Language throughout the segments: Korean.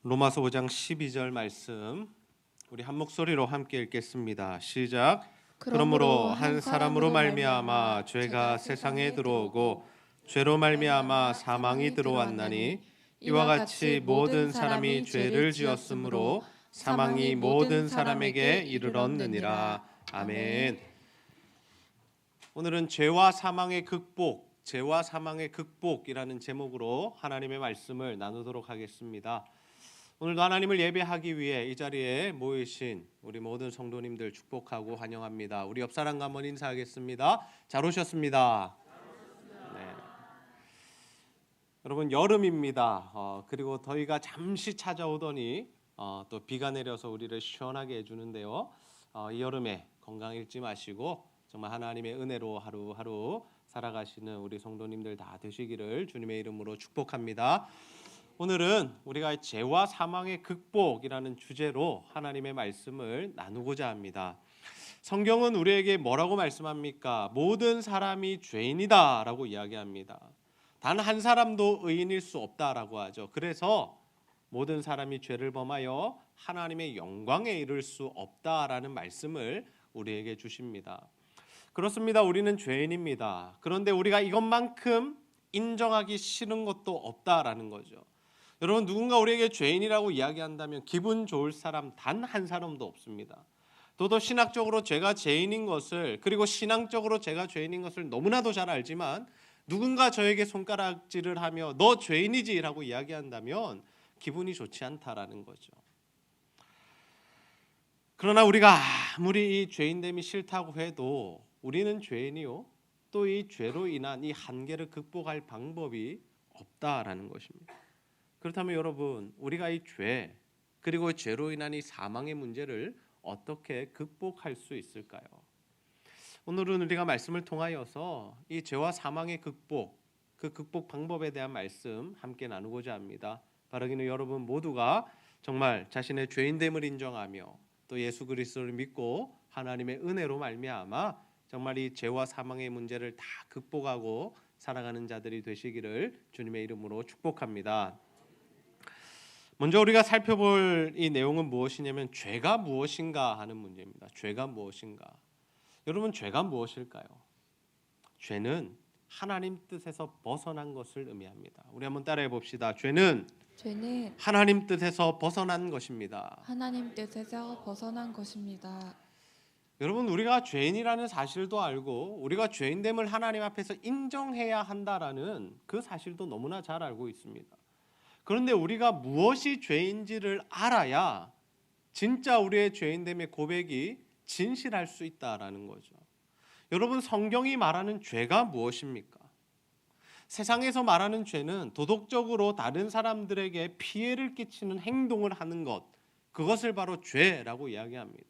로마서 5장 12절 말씀 우리 한 목소리로 함께 읽겠습니다. 시작. 그러므로 한 사람으로 말미암아 죄가 세상에 들어오고 죄로 말미암아 사망이 들어왔나니 이와 같이 모든 사람이 죄를 지었으므로 사망이 모든 사람에게 이르렀느니라. 아멘. 오늘은 죄와 사망의 극복이라는 제목으로 하나님의 말씀을 나누도록 하겠습니다. 오늘도 하나님을 예배하기 위해 이 자리에 모이신 우리 모든 성도님들 축복하고 환영합니다. 우리 옆 사람과 한번 인사하겠습니다. 잘 오셨습니다. 네. 여러분 여름입니다. 그리고 더위가 잠시 찾아오더니 또 비가 내려서 우리를 시원하게 해주는데요. 이 여름에 건강 잃지 마시고 정말 하나님의 은혜로 하루하루 살아가시는 우리 성도님들 다 되시기를 주님의 이름으로 축복합니다. 오늘은 우리가 죄와 사망의 극복이라는 주제로 하나님의 말씀을 나누고자 합니다. 성경은 우리에게 뭐라고 말씀합니까? 모든 사람이 죄인이다 라고 이야기합니다. 단 한 사람도 의인일 수 없다라고 하죠. 그래서 모든 사람이 죄를 범하여 하나님의 영광에 이를 수 없다라는 말씀을 우리에게 주십니다. 그렇습니다. 우리는 죄인입니다. 그런데 우리가 이것만큼 인정하기 싫은 것도 없다라는 거죠. 여러분 누군가 우리에게 죄인이라고 이야기한다면 기분 좋을 사람 단 한 사람도 없습니다. 저도 신학적으로 제가 죄인인 것을 그리고 신앙적으로 제가 죄인인 것을 너무나도 잘 알지만 누군가 저에게 손가락질을 하며 너 죄인이지라고 이야기한다면 기분이 좋지 않다라는 거죠. 그러나 우리가 아무리 이 죄인됨이 싫다고 해도 우리는 죄인이요 또 이 죄로 인한 이 한계를 극복할 방법이 없다라는 것입니다. 그렇다면 여러분 우리가 이 죄 그리고 죄로 인한 이 사망의 문제를 어떻게 극복할 수 있을까요? 오늘은 우리가 말씀을 통하여서 이 죄와 사망의 극복 그 극복 방법에 대한 말씀 함께 나누고자 합니다. 바라기는 여러분 모두가 정말 자신의 죄인됨을 인정하며 또 예수 그리스도를 믿고 하나님의 은혜로 말미암아 정말 이 죄와 사망의 문제를 다 극복하고 살아가는 자들이 되시기를 주님의 이름으로 축복합니다. 먼저 우리가 살펴볼 이 내용은 무엇이냐면 죄가 무엇인가 하는 문제입니다. 죄가 무엇인가? 여러분 죄가 무엇일까요? 죄는 하나님 뜻에서 벗어난 것을 의미합니다. 우리 한번 따라해 봅시다. 죄는 하나님 뜻에서 벗어난 것입니다. 하나님 뜻에서 벗어난 것입니다. 여러분 우리가 죄인이라는 사실도 알고 우리가 죄인됨을 하나님 앞에서 인정해야 한다라는 그 사실도 너무나 잘 알고 있습니다. 그런데 우리가 무엇이 죄인지를 알아야 진짜 우리의 죄인됨의 고백이 진실할 수 있다라는 거죠. 여러분 성경이 말하는 죄가 무엇입니까? 세상에서 말하는 죄는 도덕적으로 다른 사람들에게 피해를 끼치는 행동을 하는 것, 그것을 바로 죄라고 이야기합니다.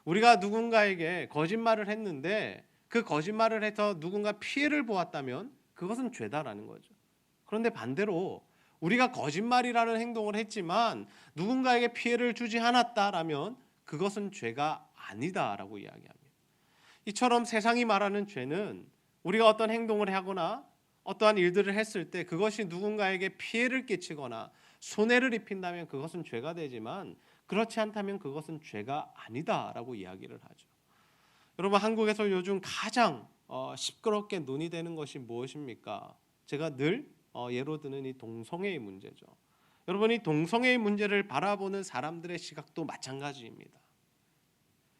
우리가 누군가에게 거짓말을 했는데 그 거짓말을 해서 누군가 피해를 보았다면 그것은 죄다라는 거죠. 그런데 반대로 우리가 거짓말이라는 행동을 했지만 누군가에게 피해를 주지 않았다라면 그것은 죄가 아니다라고 이야기합니다. 이처럼 세상이 말하는 죄는 우리가 어떤 행동을 하거나 어떠한 일들을 했을 때 그것이 누군가에게 피해를 끼치거나 손해를 입힌다면 그것은 죄가 되지만 그렇지 않다면 그것은 죄가 아니다라고 이야기를 하죠. 여러분 한국에서 요즘 가장 시끄럽게 논의되는 것이 무엇입니까? 제가 늘 예로 드는 이 동성애의 문제죠. 여러분 이 동성애의 문제를 바라보는 사람들의 시각도 마찬가지입니다.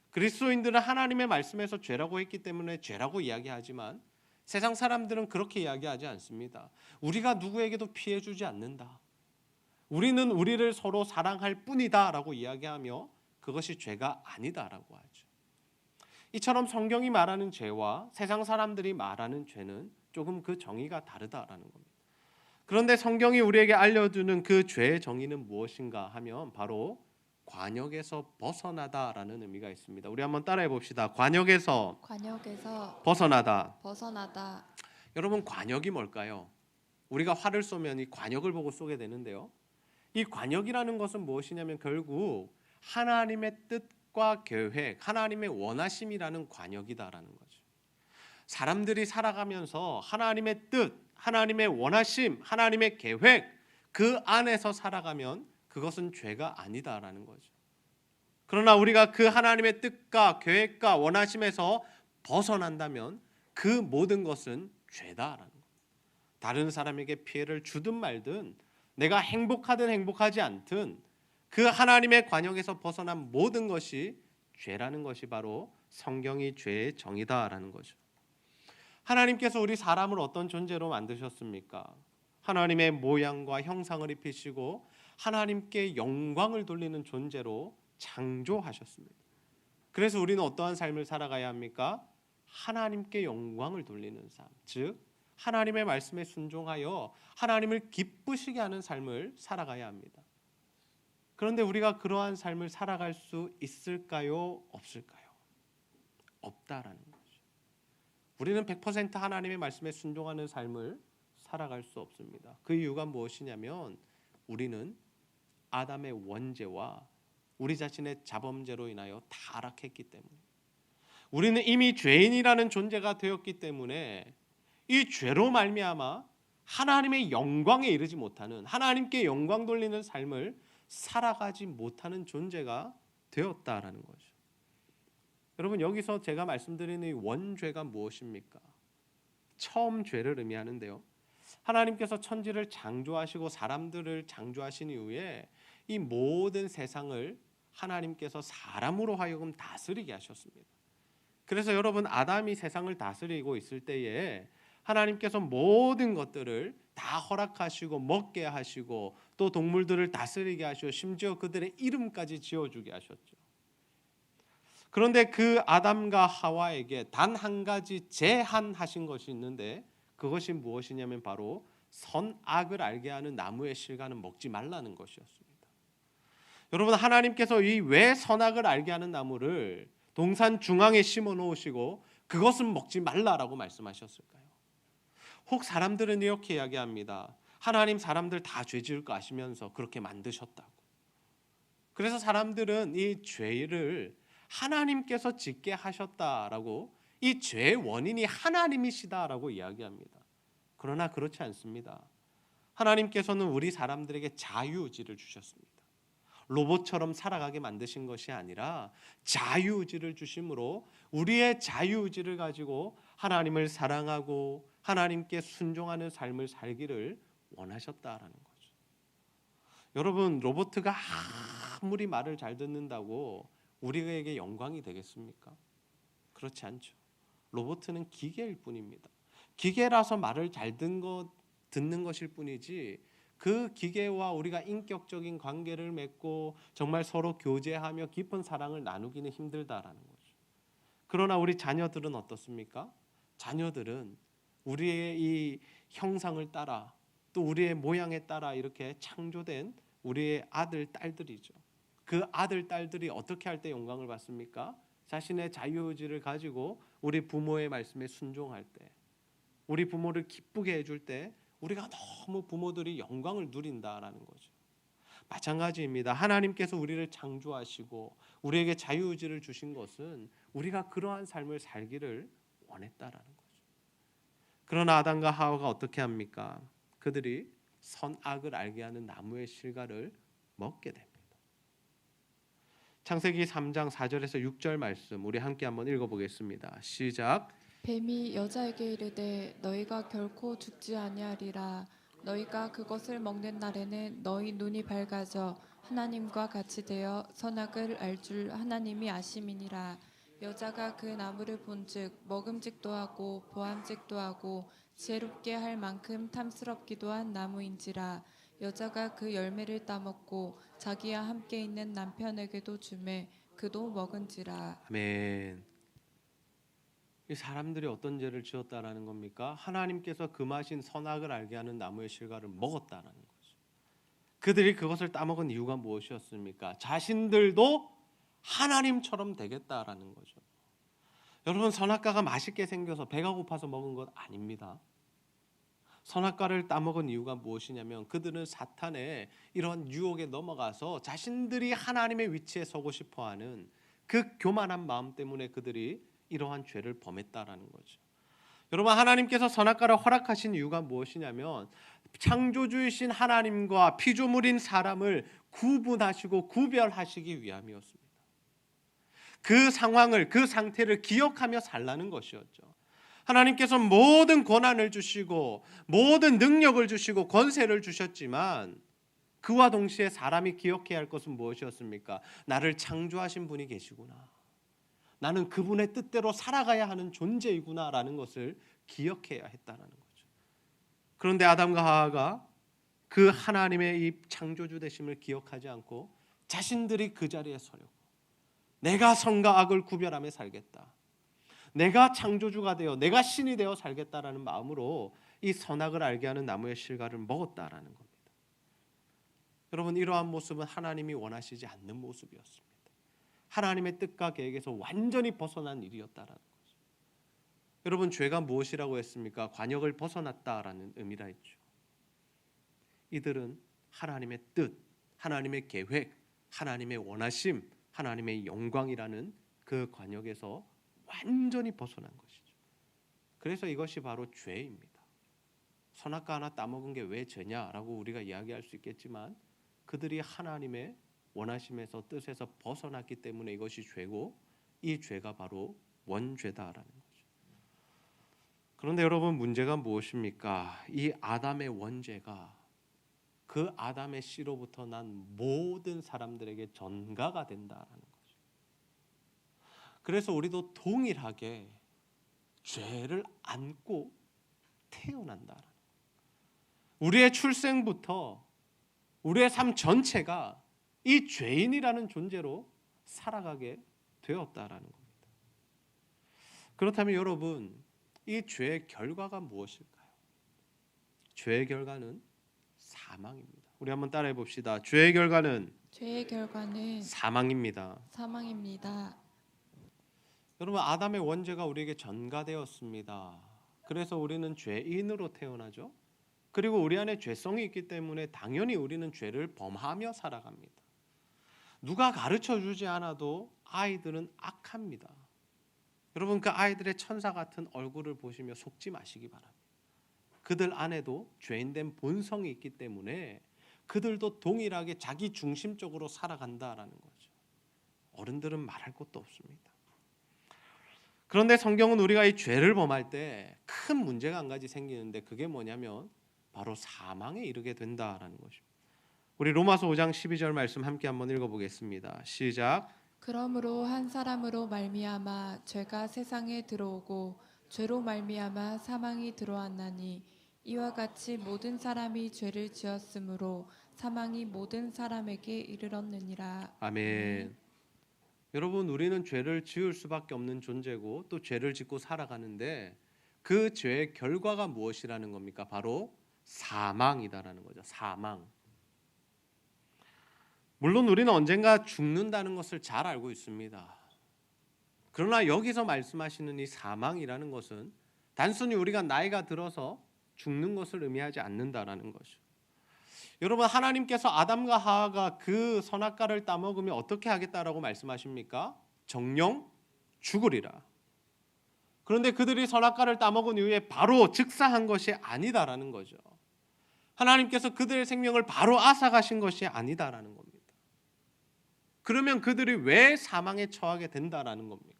그리스도인들은 하나님의 말씀에서 죄라고 했기 때문에 죄라고 이야기하지만 세상 사람들은 그렇게 이야기하지 않습니다. 우리가 누구에게도 피해 주지 않는다. 우리는 우리를 서로 사랑할 뿐이다 라고 이야기하며 그것이 죄가 아니다라고 하죠. 이처럼 성경이 말하는 죄와 세상 사람들이 말하는 죄는 조금 그 정의가 다르다라는 겁니다. 그런데 성경이 우리에게 알려주는 그 죄의 정의는 무엇인가 하면 바로 관역에서 벗어나다라는 의미가 있습니다. 우리 한번 따라해 봅시다. 관역에서 벗어나다. 여러분 관역이 뭘까요? 우리가 활을 쏘면 이 관역을 보고 쏘게 되는데요. 이 관역이라는 것은 무엇이냐면 결국 하나님의 뜻과 계획, 하나님의 원하심이라는 관역이다라는 거죠. 사람들이 살아가면서 하나님의 뜻, 하나님의 원하심, 하나님의 계획 그 안에서 살아가면 그것은 죄가 아니다라는 거죠. 그러나 우리가 그 하나님의 뜻과 계획과 원하심에서 벗어난다면 그 모든 것은 죄다라는 거예요. 다른 사람에게 피해를 주든 말든, 내가 행복하든 행복하지 않든 그 하나님의 관역에서 벗어난 모든 것이 죄라는 것이 바로 성경이 죄의 정의다라는 거죠. 하나님께서 우리 사람을 어떤 존재로 만드셨습니까? 하나님의 모양과 형상을 입히시고 하나님께 영광을 돌리는 존재로 창조하셨습니다. 그래서 우리는 어떠한 삶을 살아가야 합니까? 하나님께 영광을 돌리는 삶, 즉 하나님의 말씀에 순종하여 하나님을 기쁘시게 하는 삶을 살아가야 합니다. 그런데 우리가 그러한 삶을 살아갈 수 있을까요? 없을까요? 없다라는 거죠. 우리는 100% 하나님의 말씀에 순종하는 삶을 살아갈 수 없습니다. 그 이유가 무엇이냐면 우리는 아담의 원죄와 우리 자신의 자범죄로 인하여 타락했기 때문에, 우리는 이미 죄인이라는 존재가 되었기 때문에 이 죄로 말미암아 하나님의 영광에 이르지 못하는, 하나님께 영광 돌리는 삶을 살아가지 못하는 존재가 되었다라는 거죠. 여러분, 여기서 제가 말씀드리는 이 원죄가 무엇입니까? 처음 죄를 의미하는데요. 하나님께서 천지를 창조하시고 사람들을 창조하신 이후에 이 모든 세상을 하나님께서 사람으로 하여금 다스리게 하셨습니다. 그래서 여러분, 아담이 세상을 다스리고 있을 때에 하나님께서 모든 것들을 다 허락하시고 먹게 하시고 또 동물들을 다스리게 하시고 심지어 그들의 이름까지 지어주게 하셨죠. 그런데 그 아담과 하와에게 단 한 가지 제한하신 것이 있는데, 그것이 무엇이냐면 바로 선악을 알게 하는 나무의 실과는 먹지 말라는 것이었습니다. 여러분, 하나님께서 이 왜 선악을 알게 하는 나무를 동산 중앙에 심어 놓으시고 그것은 먹지 말라라고 말씀하셨을까요? 혹 사람들은 이렇게 이야기합니다. 하나님 사람들 다 죄 지을 거 아시면서 그렇게 만드셨다고. 그래서 사람들은 이 죄를 하나님께서 짓게 하셨다라고, 이 죄의 원인이 하나님이시다라고 이야기합니다. 그러나 그렇지 않습니다. 하나님께서는 우리 사람들에게 자유의지를 주셨습니다. 로봇처럼 살아가게 만드신 것이 아니라 자유의지를 주심으로 우리의 자유의지를 가지고 하나님을 사랑하고 하나님께 순종하는 삶을 살기를 원하셨다라는 거죠. 여러분, 로봇가 아무리 말을 잘 듣는다고 우리에게 영광이 되겠습니까? 그렇지 않죠. 로봇은 기계일 뿐입니다. 기계라서 말을 잘 듣는 것일 뿐이지 그 기계와 우리가 인격적인 관계를 맺고 정말 서로 교제하며 깊은 사랑을 나누기는 힘들다라는 거죠. 그러나 우리 자녀들은 어떻습니까? 자녀들은 우리의 이 형상을 따라 또 우리의 모양에 따라 이렇게 창조된 우리의 아들, 딸들이죠. 그 아들, 딸들이 어떻게 할 때 영광을 받습니까? 자신의 자유의지를 가지고 우리 부모의 말씀에 순종할 때, 우리 부모를 기쁘게 해줄 때 우리가 너무 부모들이 영광을 누린다라는 거죠. 마찬가지입니다. 하나님께서 우리를 창조하시고 우리에게 자유의지를 주신 것은 우리가 그러한 삶을 살기를 원했다라는 거죠. 그러나 아담과 하와가 어떻게 합니까? 그들이 선악을 알게 하는 나무의 실과를 먹게 됩니다. 창세기 3장 4절에서 6절 말씀 우리 함께 한번 읽어보겠습니다. 시작. 뱀이 여자에게 이르되 너희가 결코 죽지 아니하리라. 너희가 그것을 먹는 날에는 너희 눈이 밝아져 하나님과 같이 되어 선악을 알 줄 하나님이 아심이니라. 여자가 그 나무를 본즉 먹음직도 하고 보암직도 하고 지혜롭게 할 만큼 탐스럽기도 한 나무인지라. 여자가 그 열매를 따먹고 자기와 함께 있는 남편에게도 주매 그도 먹은지라. 아멘. 이 사람들이 어떤 죄를 지었다라는 겁니까? 하나님께서 금하신 선악을 알게 하는 나무의 실과를 먹었다라는 거죠. 그들이 그것을 따먹은 이유가 무엇이었습니까? 자신들도 하나님처럼 되겠다라는 거죠. 여러분, 선악과가 맛있게 생겨서 배가 고파서 먹은 것 아닙니다. 선악과를 따먹은 이유가 무엇이냐면 그들은 사탄의 이런 유혹에 넘어가서 자신들이 하나님의 위치에 서고 싶어하는 그 교만한 마음 때문에 그들이 이러한 죄를 범했다라는 거죠. 여러분, 하나님께서 선악과를 허락하신 이유가 무엇이냐면 창조주이신 하나님과 피조물인 사람을 구분하시고 구별하시기 위함이었습니다. 그 상황을, 그 상태를 기억하며 살라는 것이었죠. 하나님께서 모든 권한을 주시고 모든 능력을 주시고 권세를 주셨지만 그와 동시에 사람이 기억해야 할 것은 무엇이었습니까? 나를 창조하신 분이 계시구나. 나는 그분의 뜻대로 살아가야 하는 존재이구나라는 것을 기억해야 했다는 거죠. 그런데 아담과 하와가 그 하나님의 이 창조주 되심을 기억하지 않고 자신들이 그 자리에 서려고, 내가 선과 악을 구별하며 살겠다, 내가 창조주가 되어 내가 신이 되어 살겠다라는 마음으로 이 선악을 알게 하는 나무의 실과를 먹었다라는 겁니다. 여러분, 이러한 모습은 하나님이 원하시지 않는 모습이었습니다. 하나님의 뜻과 계획에서 완전히 벗어난 일이었다라는 거죠. 여러분, 죄가 무엇이라고 했습니까? 관역을 벗어났다라는 의미라 했죠. 이들은 하나님의 뜻, 하나님의 계획, 하나님의 원하심, 하나님의 영광이라는 그 관역에서 완전히 벗어난 것이죠. 그래서 이것이 바로 죄입니다. 선악과 하나 따먹은 게 왜 죄냐라고 우리가 이야기할 수 있겠지만 그들이 하나님의 원하심에서 뜻에서 벗어났기 때문에 이것이 죄고, 이 죄가 바로 원죄다라는 거죠. 그런데 여러분, 문제가 무엇입니까? 이 아담의 원죄가 그 아담의 씨로부터 난 모든 사람들에게 전가가 된다라는 거죠. 그래서 우리도 동일하게 죄를 안고 태어난다라는 거예요. 우리의 출생부터 우리의 삶 전체가 이 죄인이라는 존재로 살아가게 되었다라는 겁니다. 그렇다면 여러분, 이 죄의 결과가 무엇일까요? 죄의 결과는 사망입니다. 우리 한번 따라해 봅시다. 죄의 결과는 사망입니다. 사망입니다. 여러분, 아담의 원죄가 우리에게 전가되었습니다. 그래서 우리는 죄인으로 태어나죠. 그리고 우리 안에 죄성이 있기 때문에 당연히 우리는 죄를 범하며 살아갑니다. 누가 가르쳐 주지 않아도 아이들은 악합니다. 여러분, 그 아이들의 천사 같은 얼굴을 보시며 속지 마시기 바랍니다. 그들 안에도 죄인된 본성이 있기 때문에 그들도 동일하게 자기 중심적으로 살아간다라는 거죠. 어른들은 말할 것도 없습니다. 그런데 성경은 우리가 이 죄를 범할 때 큰 문제가 한 가지 생기는데, 그게 뭐냐면 바로 사망에 이르게 된다라는 것입니다. 우리 로마서 5장 12절 말씀 함께 한번 읽어보겠습니다. 시작. 그러므로 한 사람으로 말미암아 죄가 세상에 들어오고 죄로 말미암아 사망이 들어왔나니 이와 같이 모든 사람이 죄를 지었으므로 사망이 모든 사람에게 이르렀느니라. 아멘. 여러분, 우리는 죄를 지을 수밖에 없는 존재고 또 죄를 짓고 살아가는데 그 죄의 결과가 무엇이라는 겁니까? 바로 사망이다라는 거죠. 사망. 물론 우리는 언젠가 죽는다는 것을 잘 알고 있습니다. 그러나 여기서 말씀하시는 이 사망이라는 것은 단순히 우리가 나이가 들어서 죽는 것을 의미하지 않는다라는 거죠. 여러분, 하나님께서 아담과 하와가 그 선악과를 따먹으면 어떻게 하겠다라고 말씀하십니까? 정령 죽으리라. 그런데 그들이 선악과를 따먹은 이후에 바로 즉사한 것이 아니다라는 거죠. 하나님께서 그들의 생명을 바로 앗아가신 것이 아니다라는 겁니다. 그러면 그들이 왜 사망에 처하게 된다라는 겁니까?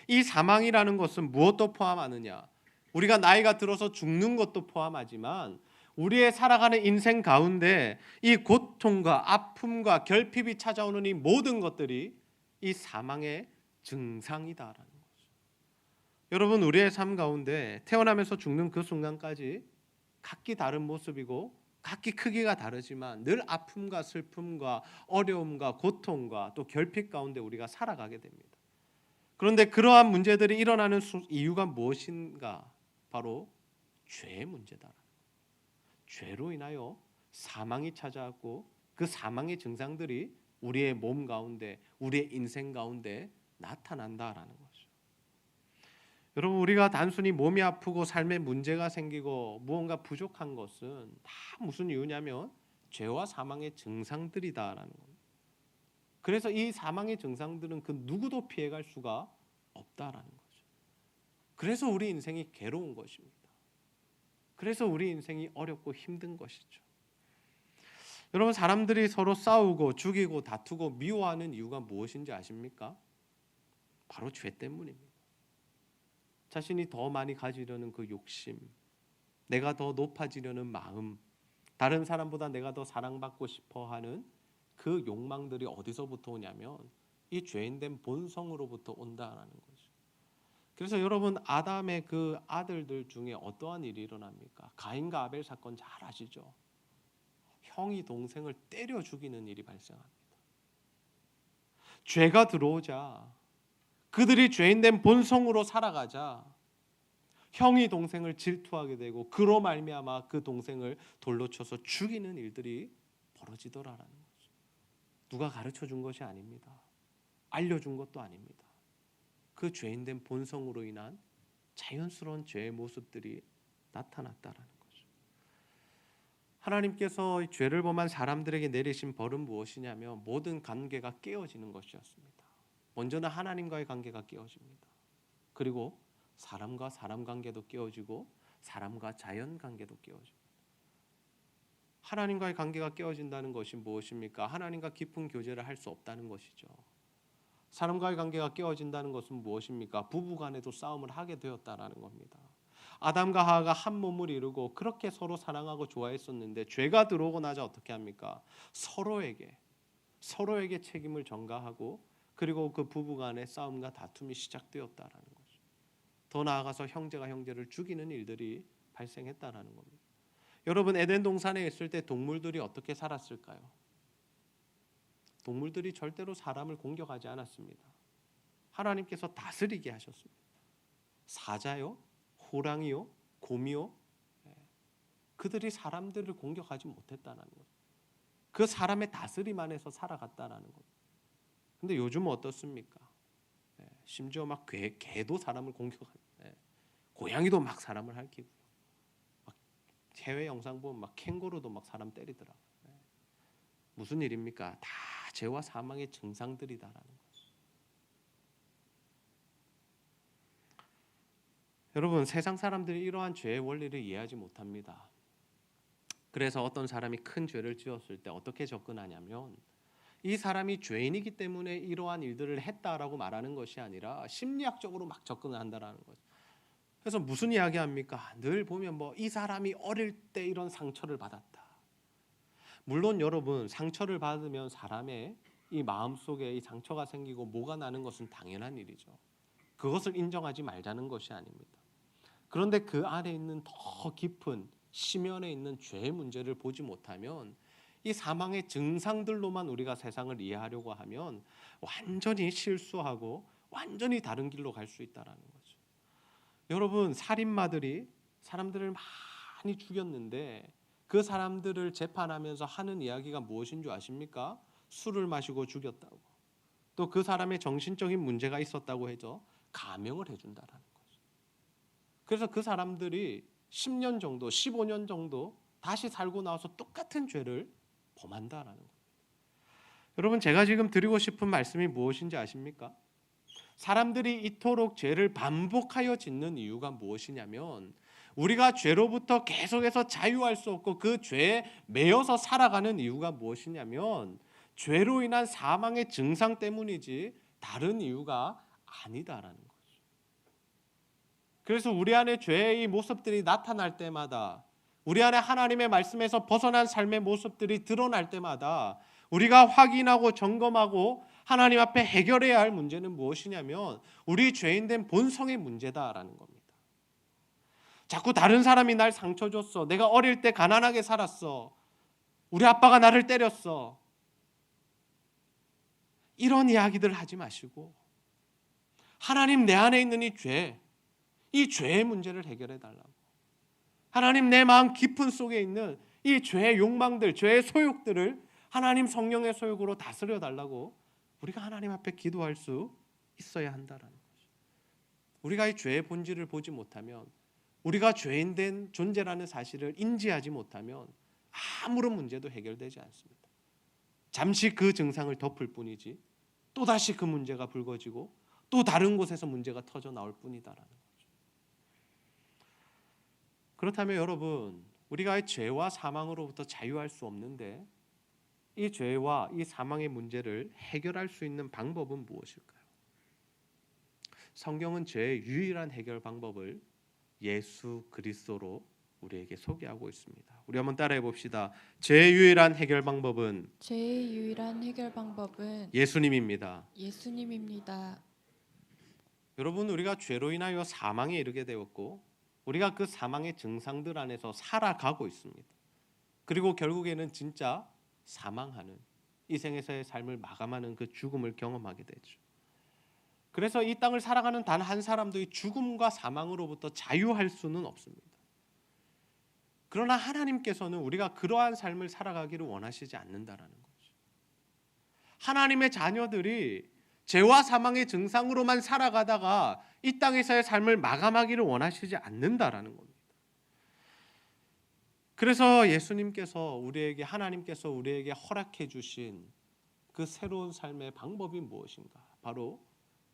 이 사망이라는 것은 무엇도 포함하느냐? 우리가 나이가 들어서 죽는 것도 포함하지만 우리의 살아가는 인생 가운데 이 고통과 아픔과 결핍이 찾아오는 이 모든 것들이 이 사망의 증상이다라는 거죠. 여러분, 우리의 삶 가운데 태어나면서 죽는 그 순간까지 각기 다른 모습이고 각기 크기가 다르지만 늘 아픔과 슬픔과 어려움과 고통과 또 결핍 가운데 우리가 살아가게 됩니다. 그런데 그러한 문제들이 일어나는 이유가 무엇인가? 바로 죄의 문제다. 죄로 인하여 사망이 찾아왔고 그 사망의 증상들이 우리의 몸 가운데, 우리의 인생 가운데 나타난다라는 거죠. 여러분, 우리가 단순히 몸이 아프고 삶에 문제가 생기고 무언가 부족한 것은 다 무슨 이유냐면 죄와 사망의 증상들이다라는 겁니다. 그래서 이 사망의 증상들은 그 누구도 피해갈 수가 없다라는 거죠. 그래서 우리 인생이 괴로운 것입니다. 그래서 우리 인생이 어렵고 힘든 것이죠. 여러분, 사람들이 서로 싸우고 죽이고 다투고 미워하는 이유가 무엇인지 아십니까? 바로 죄 때문입니다. 자신이 더 많이 가지려는 그 욕심, 내가 더 높아지려는 마음, 다른 사람보다 내가 더 사랑받고 싶어 하는 그 욕망들이 어디서부터 오냐면 이 죄인된 본성으로부터 온다라는 거죠. 그래서 여러분, 아담의 그 아들들 중에 어떠한 일이 일어납니까? 가인과 아벨 사건 잘 아시죠? 형이 동생을 때려 죽이는 일이 발생합니다. 죄가 들어오자, 그들이 죄인된 본성으로 살아가자 형이 동생을 질투하게 되고 그로 말미암아 그 동생을 돌로 쳐서 죽이는 일들이 벌어지더라라는 거죠. 누가 가르쳐 준 것이 아닙니다. 알려준 것도 아닙니다. 그 죄인된 본성으로 인한 자연스러운 죄의 모습들이 나타났다라는 거죠. 하나님께서 죄를 범한 사람들에게 내리신 벌은 무엇이냐면 모든 관계가 깨어지는 것이었습니다. 먼저는 하나님과의 관계가 깨어집니다. 그리고 사람과 사람 관계도 깨어지고 사람과 자연 관계도 깨어집니다. 하나님과의 관계가 깨어진다는 것이 무엇입니까? 하나님과 깊은 교제를 할 수 없다는 것이죠. 사람과의 관계가 깨어진다는 것은 무엇입니까? 부부간에도 싸움을 하게 되었다라는 겁니다. 아담과 하와가 한 몸을 이루고 그렇게 서로 사랑하고 좋아했었는데 죄가 들어오고 나자 어떻게 합니까? 서로에게 책임을 전가하고 그리고 그 부부간의 싸움과 다툼이 시작되었다라는 거죠. 더 나아가서 형제가 형제를 죽이는 일들이 발생했다라는 겁니다. 여러분, 에덴 동산에 있을 때 동물들이 어떻게 살았을까요? 동물들이 절대로 사람을 공격하지 않았습니다. 하나님께서 다스리게 하셨습니다. 사자요, 호랑이요, 곰이요, 그들이 사람들을 공격하지 못했다는 거죠. 그 사람의 다스림 안에서 살아갔다라는 거죠. 근데 요즘은 어떻습니까? 심지어 막 개도 사람을 공격하고, 고양이도 막 사람을 핥히고, 막 해외 영상 보면 막 캥거루도 막 사람 때리더라. 무슨 일입니까? 다 죄와 사망의 증상들이다라는 거죠. 여러분, 세상 사람들이 이러한 죄의 원리를 이해하지 못합니다. 그래서 어떤 사람이 큰 죄를 지었을 때 어떻게 접근하냐면 이 사람이 죄인이기 때문에 이러한 일들을 했다라고 말하는 것이 아니라 심리학적으로 막 접근을 한다라는 거죠. 그래서 무슨 이야기합니까? 늘 보면 뭐 이 사람이 어릴 때 이런 상처를 받았다. 물론 여러분, 상처를 받으면 사람의 이 마음속에 이 상처가 생기고 뭐가 나는 것은 당연한 일이죠. 그것을 인정하지 말자는 것이 아닙니다. 그런데 그 안에 있는 더 깊은 심연에 있는 죄의 문제를 보지 못하면 이 사망의 증상들로만 우리가 세상을 이해하려고 하면 완전히 실수하고 완전히 다른 길로 갈 수 있다는 거죠. 여러분, 살인마들이 사람들을 많이 죽였는데 그 사람들을 재판하면서 하는 이야기가 무엇인 줄 아십니까? 술을 마시고 죽였다고. 또 그 사람의 정신적인 문제가 있었다고 해서 감형을 해준다는 거죠. 그래서 그 사람들이 10년 정도, 15년 정도 다시 살고 나와서 똑같은 죄를 범한다라는 겁니다. 여러분, 제가 지금 드리고 싶은 말씀이 무엇인지 아십니까? 사람들이 이토록 죄를 반복하여 짓는 이유가 무엇이냐면 우리가 죄로부터 계속해서 자유할 수 없고 그 죄에 매여서 살아가는 이유가 무엇이냐면 죄로 인한 사망의 증상 때문이지 다른 이유가 아니다라는 거죠. 그래서 우리 안에 죄의 모습들이 나타날 때마다, 우리 안에 하나님의 말씀에서 벗어난 삶의 모습들이 드러날 때마다 우리가 확인하고 점검하고 하나님 앞에 해결해야 할 문제는 무엇이냐면 우리 죄인된 본성의 문제다라는 겁니다. 자꾸 다른 사람이 날 상처 줬어. 내가 어릴 때 가난하게 살았어. 우리 아빠가 나를 때렸어. 이런 이야기들 하지 마시고 하나님, 내 안에 있는 이 죄, 이 죄의 문제를 해결해 달라고. 하나님, 내 마음 깊은 속에 있는 이 죄의 욕망들, 죄의 소욕들을 하나님 성령의 소욕으로 다스려 달라고 우리가 하나님 앞에 기도할 수 있어야 한다라는 거죠. 우리가 이 죄의 본질을 보지 못하면, 우리가 죄인된 존재라는 사실을 인지하지 못하면 아무런 문제도 해결되지 않습니다. 잠시 그 증상을 덮을 뿐이지 또다시 그 문제가 불거지고 또 다른 곳에서 문제가 터져 나올 뿐이다라는 거죠. 그렇다면 여러분, 우리가 이 죄와 사망으로부터 자유할 수 없는데 이 죄와 이 사망의 문제를 해결할 수 있는 방법은 무엇일까요? 성경은 죄의 유일한 해결 방법을 예수 그리스도로 우리에게 소개하고 있습니다. 우리 한번 따라해 봅시다. 죄의 유일한 해결 방법은 죄의 유일한 해결 방법은 예수님입니다. 예수님입니다. 여러분, 우리가 죄로 인하여 사망에 이르게 되었고 우리가 그 사망의 증상들 안에서 살아가고 있습니다. 그리고 결국에는 진짜 사망하는, 이 생에서의 삶을 마감하는 그 죽음을 경험하게 되죠. 그래서 이 땅을 살아가는 단 한 사람도 이 죽음과 사망으로부터 자유할 수는 없습니다. 그러나 하나님께서는 우리가 그러한 삶을 살아가기를 원하시지 않는다라는 거죠. 하나님의 자녀들이 죄와 사망의 증상으로만 살아가다가 이 땅에서의 삶을 마감하기를 원하시지 않는다라는 겁니다. 그래서 예수님께서 하나님께서 우리에게 허락해 주신 그 새로운 삶의 방법이 무엇인가? 바로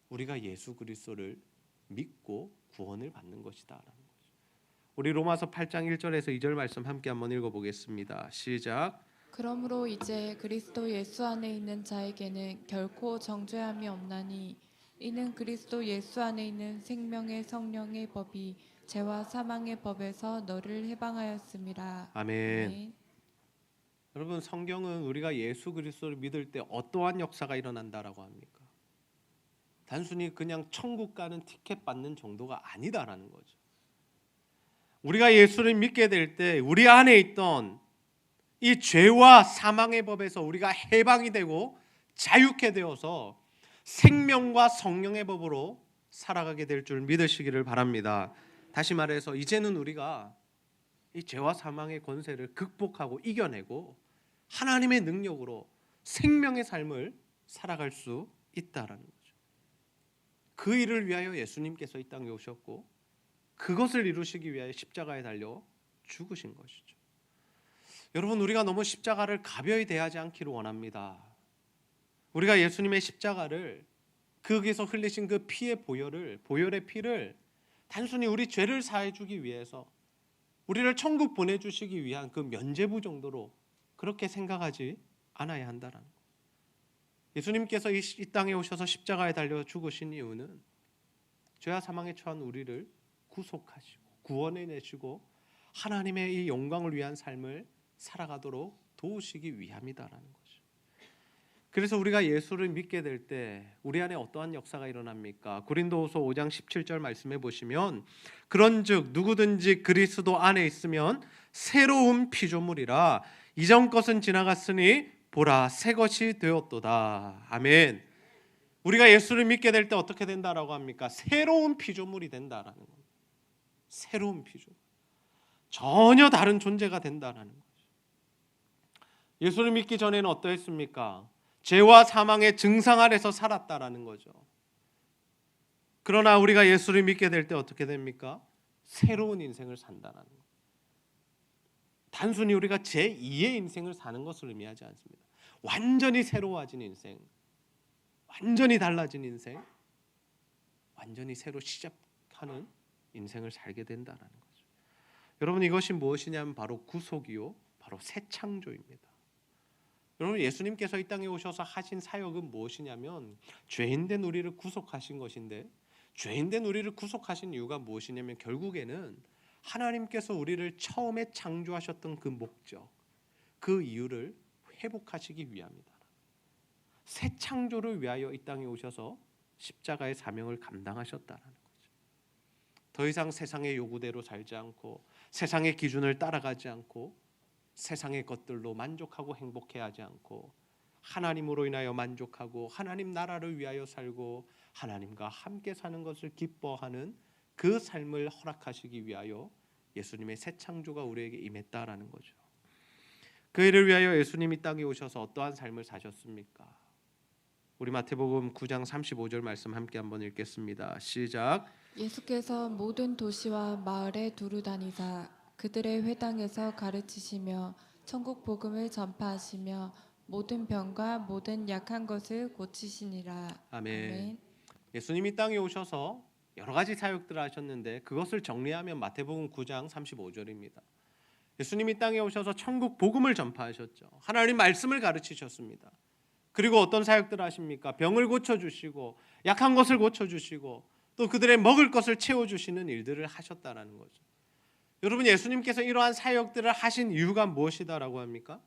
우리가 예수 그리스도를 믿고 구원을 받는 것이다라는 거죠. 우리 로마서 8장 1절에서 2절 말씀 함께 한번 읽어보겠습니다. 시작. 그러므로 이제 그리스도 예수 안에 있는 자에게는 결코 정죄함이 없나니 이는 그리스도 예수 안에 있는 생명의 성령의 법이 죄와 사망의 법에서 너를 해방하였음이라. 아멘. 여러분, 성경은 우리가 예수 그리스도를 믿을 때 어떠한 역사가 일어난다라고 합니까? 단순히 그냥 천국 가는 티켓 받는 정도가 아니다라는 거죠. 우리가 예수를 믿게 될 때 우리 안에 있던 이 죄와 사망의 법에서 우리가 해방이 되고 자유케 되어서 생명과 성령의 법으로 살아가게 될 줄 믿으시기를 바랍니다. 다시 말해서 이제는 우리가 이 죄와 사망의 권세를 극복하고 이겨내고 하나님의 능력으로 생명의 삶을 살아갈 수 있다라는 거죠. 그 일을 위하여 예수님께서 이 땅에 오셨고 그것을 이루시기 위하여 십자가에 달려 죽으신 것이죠. 여러분, 우리가 너무 십자가를 가벼이 대하지 않기를 원합니다. 우리가 예수님의 십자가를, 거기서 흘리신 그 피의 보혈의 피를 단순히 우리 죄를 사해 주기 위해서, 우리를 천국 보내주시기 위한 그 면죄부 정도로 그렇게 생각하지 않아야 한다는 것. 예수님께서 이 땅에 오셔서 십자가에 달려 죽으신 이유는 죄와 사망에 처한 우리를 구속하시고 구원해내시고 하나님의 이 영광을 위한 삶을 살아가도록 도우시기 위함이다라는 거죠. 그래서 우리가 예수를 믿게 될 때 우리 안에 어떠한 역사가 일어납니까? 고린도후서 5장 17절 말씀해 보시면 그런즉 누구든지 그리스도 안에 있으면 새로운 피조물이라 이전 것은 지나갔으니 보라 새 것이 되었도다. 아멘. 우리가 예수를 믿게 될 때 어떻게 된다라고 합니까? 새로운 피조물이 된다라는 겁니다. 새로운 피조물. 전혀 다른 존재가 된다라는 거죠. 예수를 믿기 전에는 어떠했습니까? 죄와 사망의 증상 아래서 살았다라는 거죠. 그러나 우리가 예수를 믿게 될 때 어떻게 됩니까? 새로운 인생을 산다라는 거예요. 단순히 우리가 제2의 인생을 사는 것을 의미하지 않습니다. 완전히 새로워진 인생, 완전히 달라진 인생, 완전히 새로 시작하는 인생을 살게 된다라는 거죠. 여러분, 이것이 무엇이냐면 바로 구속이요, 바로 새 창조입니다. 여러분, 예수님께서 이 땅에 오셔서 하신 사역은 무엇이냐면 죄인된 우리를 구속하신 것인데, 죄인된 우리를 구속하신 이유가 무엇이냐면 결국에는 하나님께서 우리를 처음에 창조하셨던 그 목적, 그 이유를 회복하시기 위함이다. 새 창조를 위하여 이 땅에 오셔서 십자가의 사명을 감당하셨다는 거죠. 더 이상 세상의 요구대로 살지 않고 세상의 기준을 따라가지 않고 세상의 것들로 만족하고 행복해하지 않고 하나님으로 인하여 만족하고 하나님 나라를 위하여 살고 하나님과 함께 사는 것을 기뻐하는 그 삶을 허락하시기 위하여 예수님의 새 창조가 우리에게 임했다라는 거죠. 그 일을 위하여 예수님이 땅에 오셔서 어떠한 삶을 사셨습니까? 우리 마태복음 9장 35절 말씀 함께 한번 읽겠습니다. 시작. 예수께서 모든 도시와 마을에 두루 다니사 그들의 회당에서 가르치시며 천국 복음을 전파하시며 모든 병과 모든 약한 것을 고치시니라. 아멘. 예수님이 땅에 오셔서 여러 가지 사역들을 하셨는데 그것을 정리하면 마태복음 9장 35절입니다. 예수님이 땅에 오셔서 천국 복음을 전파하셨죠. 하나님 말씀을 가르치셨습니다. 그리고 어떤 사역들을 하십니까? 병을 고쳐주시고 약한 것을 고쳐주시고 또 그들의 먹을 것을 채워주시는 일들을 하셨다라는 거죠. 여러분, 예수님께서 이러한 사역들을 하신 이유가 무엇이다라고 합니까?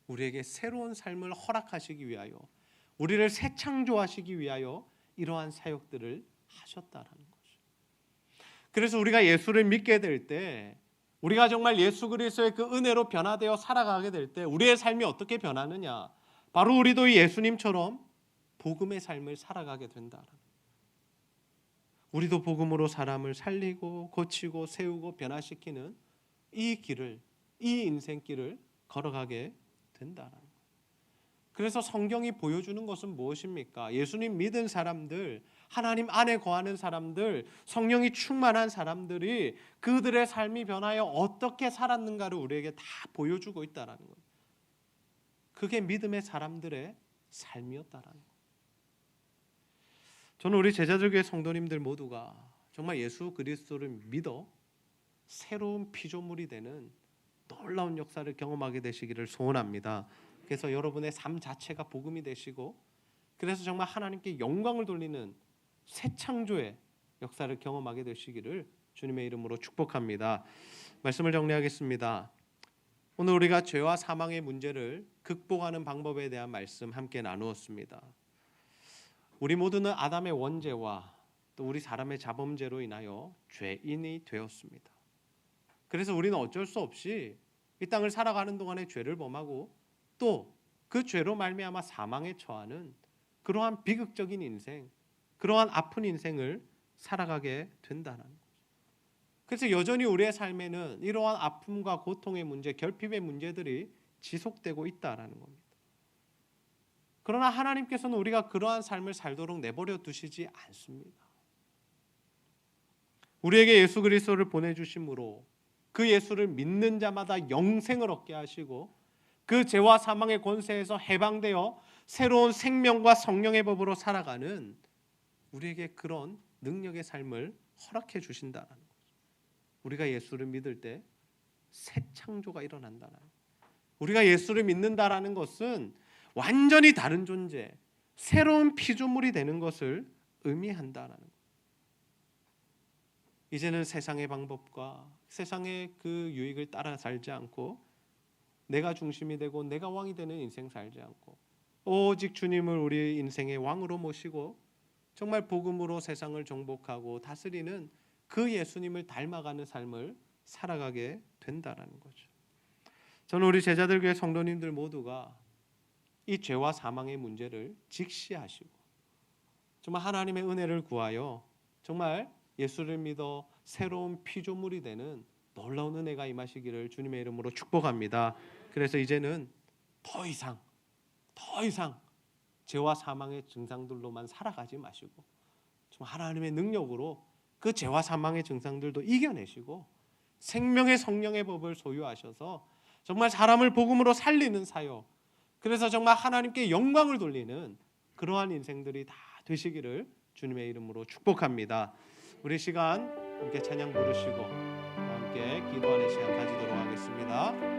우리에게 새로운 삶을 허락하시기 위하여, 우리를 새 창조하시기 위하여 이러한 사역들을 하셨다라는 거죠. 그래서 우리가 예수를 믿게 될 때, 우리가 정말 예수 그리스도의 그 은혜로 변화되어 살아가게 될 때 우리의 삶이 어떻게 변하느냐? 바로 우리도 예수님처럼 복음의 삶을 살아가게 된다라는 거예요. 우리도 복음으로 사람을 살리고 고치고 세우고 변화시키는 이 길을, 이 인생길을 걸어가게 된다라는 거예요. 그래서 성경이 보여주는 것은 무엇입니까? 예수님 믿은 사람들, 하나님 안에 거하는 사람들, 성령이 충만한 사람들이 그들의 삶이 변하여 어떻게 살았는가를 우리에게 다 보여주고 있다라는 거예요. 그게 믿음의 사람들의 삶이었다라는 거예요. 저는 우리 제자들교회 성도님들 모두가 정말 예수 그리스도를 믿어 새로운 피조물이 되는 놀라운 역사를 경험하게 되시기를 소원합니다. 그래서 여러분의 삶 자체가 복음이 되시고, 그래서 정말 하나님께 영광을 돌리는 새 창조의 역사를 경험하게 되시기를 주님의 이름으로 축복합니다. 말씀을 정리하겠습니다. 오늘 우리가 죄와 사망의 문제를 극복하는 방법에 대한 말씀 함께 나누었습니다. 우리 모두는 아담의 원죄와 또 우리 사람의 자범죄로 인하여 죄인이 되었습니다. 그래서 우리는 어쩔 수 없이 이 땅을 살아가는 동안에 죄를 범하고 또 그 죄로 말미암아 사망에 처하는 그러한 비극적인 인생, 그러한 아픈 인생을 살아가게 된다는 거죠. 그래서 여전히 우리의 삶에는 이러한 아픔과 고통의 문제, 결핍의 문제들이 지속되고 있다라는 겁니다. 그러나 하나님께서는 우리가 그러한 삶을 살도록 내버려 두시지 않습니다. 우리에게 예수 그리스도를 보내주심으로 그 예수를 믿는 자마다 영생을 얻게 하시고 그 죄와 사망의 권세에서 해방되어 새로운 생명과 성령의 법으로 살아가는 우리에게 그런 능력의 삶을 허락해 주신다는 거죠. 우리가 예수를 믿을 때 새 창조가 일어난다는 거예요. 우리가 예수를 믿는다라는 것은 완전히 다른 존재, 새로운 피조물이 되는 것을 의미한다는 거예요. 이제는 세상의 방법과 세상의 그 유익을 따라 살지 않고 내가 중심이 되고 내가 왕이 되는 인생 살지 않고 오직 주님을 우리 인생의 왕으로 모시고 정말 복음으로 세상을 정복하고 다스리는 그 예수님을 닮아가는 삶을 살아가게 된다라는 거죠. 저는 우리 제자들 교회 성도님들 모두가 이 죄와 사망의 문제를 직시하시고 정말 하나님의 은혜를 구하여 정말 예수를 믿어 새로운 피조물이 되는 놀라운 은혜가 임하시기를 주님의 이름으로 축복합니다. 그래서 이제는 더 이상 죄와 사망의 증상들로만 살아가지 마시고 정말 하나님의 능력으로 그 죄와 사망의 증상들도 이겨내시고 생명의 성령의 법을 소유하셔서 정말 사람을 복음으로 살리는 사역, 그래서 정말 하나님께 영광을 돌리는 그러한 인생들이 다 되시기를 주님의 이름으로 축복합니다. 우리 시간 함께 찬양 부르시고 함께 기도하는 시간 가지도록 하겠습니다.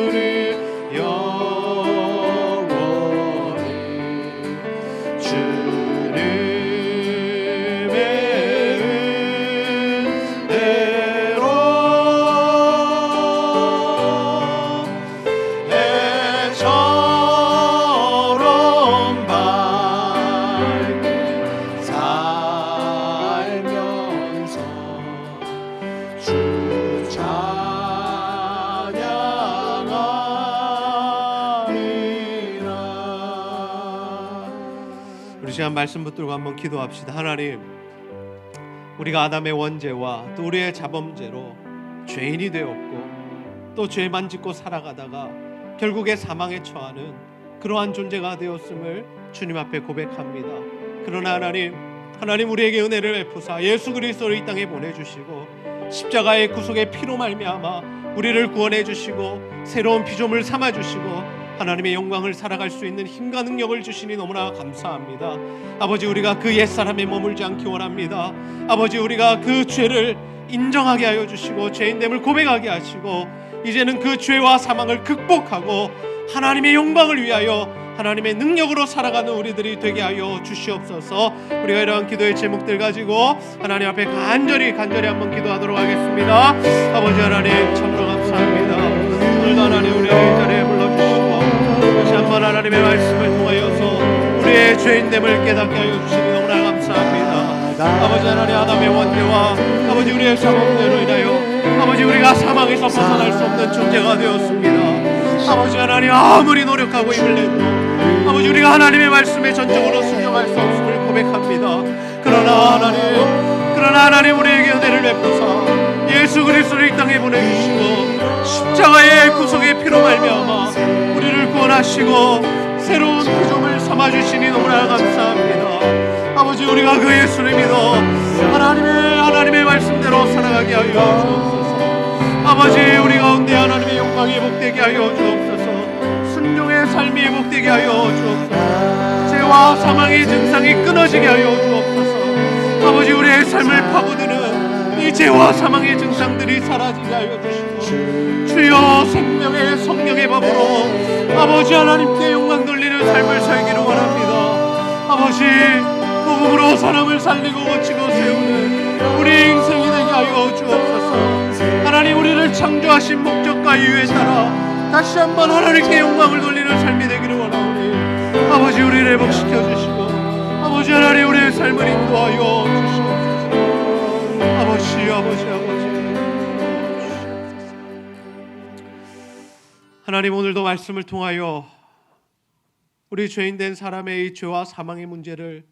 우리 영원히 주님의 은혜로 해처럼 밝게 살면서 주 찬양하리라. 우리 시간 말씀 붙들고 한번 기도합시다. 하나님, 우리가 아담의 원죄와 또 우리의 자범죄로 죄인이 되었고 또 죄만 짓고 살아가다가 결국에 사망에 처하는 그러한 존재가 되었음을 주님 앞에 고백합니다. 그러나 하나님 우리에게 은혜를 베푸사 예수 그리스도를 이 땅에 보내주시고 십자가의 구속의 피로 말미암아 우리를 구원해 주시고 새로운 피조물 삼아 주시고 하나님의 영광을 살아갈 수 있는 힘과 능력을 주시니 너무나 감사합니다. 아버지, 우리가 그 옛사람에 머물지 않기 원합니다. 아버지, 우리가 그 죄를 인정하게 하여 주시고 죄인됨을 고백하게 하시고 이제는 그 죄와 사망을 극복하고 하나님의 영광을 위하여 하나님의 능력으로 살아가는 우리들이 되게 하여 주시옵소서. 우리가 이러한 기도의 제목들 가지고 하나님 앞에 간절히 한번 기도하도록 하겠습니다. 아버지 하나님, 참으로 감사합니다. 오늘도 하나님 우리의 이 자리에 불러주시고 다시 한번 하나님의 말씀을 통하여서 우리의 죄인됨을 깨닫게 하여 주시니 너무나 감사합니다. 아버지 하나님, 아담의 원죄와 아버지 우리의 사범죄로 인하여 아버지 우리가 사망에서 벗어날 수 없는 존재가 되었습니다. 아버지 하나님, 아무리 노력하고 힘을 내도 아버지 우리가 하나님의 말씀에 전적으로 순종할 수 없음을 고백합니다. 그러나 하나님 우리에게 은혜를 베푸사 예수 그리스도를 이 땅에 보내주시고 십자가의 구속의 피로 말미암아 우리를 구원하시고 새로운 피조물 삼아주시니 너무나 감사합니다. 아버지, 우리가 그 예수를 믿어 하나님의 말씀대로 살아가게 하여 주옵소서. 아버지, 우리 가운데 하나님의 영광이 회복되게 하여 주옵소서. 순종의 삶이 회복되게 하여 주옵소서. 죄와 사망의 증상이 끊어지게 하여 주옵소서. 아버지, 우리의 삶을 파고드는 이 죄와 사망의 증상들이 사라지게 하여 주시고 주여 생명의 성령의 법으로 아버지 하나님께 영광 돌리는 삶을 살기를 원합니다. 아버지, 복음으로 사람을 살리고 고치고 세우는 우리 인생이 되게 하여 주옵소서. 하나님, 우리를 창조하신 목적과 이유에 따라 다시 한번 하나님께 영광을 돌리는 삶이 되기를 원하오니 아버지, 우리를 회복시켜 주시고 아버지 하나님, 우리의 삶을 인도하여 주시옵소서. 아버지 하나님, 오늘도 말씀을 통하여 우리 죄인된 사람의 이 죄와 사망의 문제를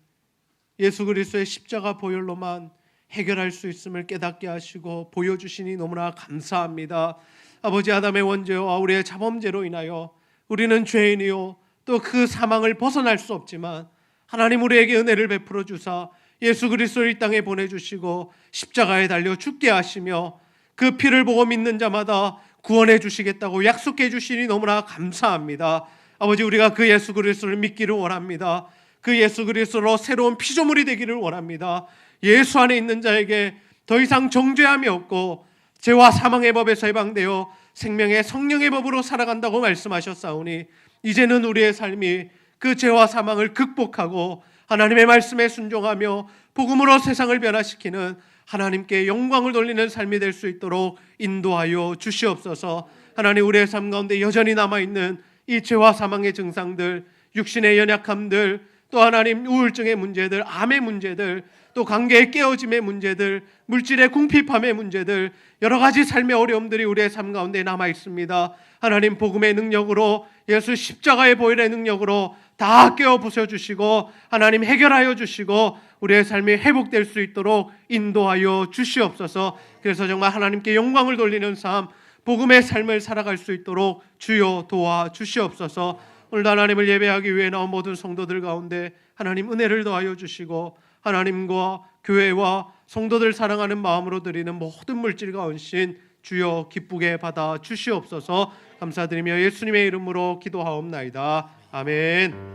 예수 그리스도의 십자가 보혈로만 해결할 수 있음을 깨닫게 하시고 보여주시니 너무나 감사합니다. 아버지, 아담의 원죄와 우리의 자범죄로 인하여 우리는 죄인이요 또 그 사망을 벗어날 수 없지만 하나님 우리에게 은혜를 베풀어 주사 예수 그리스도를 이 땅에 보내주시고 십자가에 달려 죽게 하시며 그 피를 보고 믿는 자마다 구원해 주시겠다고 약속해 주시니 너무나 감사합니다. 아버지, 우리가 그 예수 그리스도를 믿기를 원합니다. 그 예수 그리스도로 새로운 피조물이 되기를 원합니다. 예수 안에 있는 자에게 더 이상 정죄함이 없고 죄와 사망의 법에서 해방되어 생명의 성령의 법으로 살아간다고 말씀하셨사오니 이제는 우리의 삶이 그 죄와 사망을 극복하고 하나님의 말씀에 순종하며 복음으로 세상을 변화시키는 하나님께 영광을 돌리는 삶이 될 수 있도록 인도하여 주시옵소서. 하나님, 우리의 삶 가운데 여전히 남아있는 이 죄와 사망의 증상들, 육신의 연약함들, 또 하나님 우울증의 문제들, 암의 문제들, 또 관계의 깨어짐의 문제들, 물질의 궁핍함의 문제들, 여러 가지 삶의 어려움들이 우리의 삶 가운데 남아 있습니다. 하나님, 복음의 능력으로 예수 십자가의 보혈의 능력으로 다 깨어 부숴주시고 하나님 해결하여 주시고 우리의 삶이 회복될 수 있도록 인도하여 주시옵소서. 그래서 정말 하나님께 영광을 돌리는 삶, 복음의 삶을 살아갈 수 있도록 주여 도와주시옵소서. 오늘도 하나님을 예배하기 위해 나온 모든 성도들 가운데 하나님 은혜를 더하여 주시고 하나님과 교회와 성도들 사랑하는 마음으로 드리는 모든 물질과 헌신 주여 기쁘게 받아 주시옵소서. 감사드리며 예수님의 이름으로 기도하옵나이다. 아멘.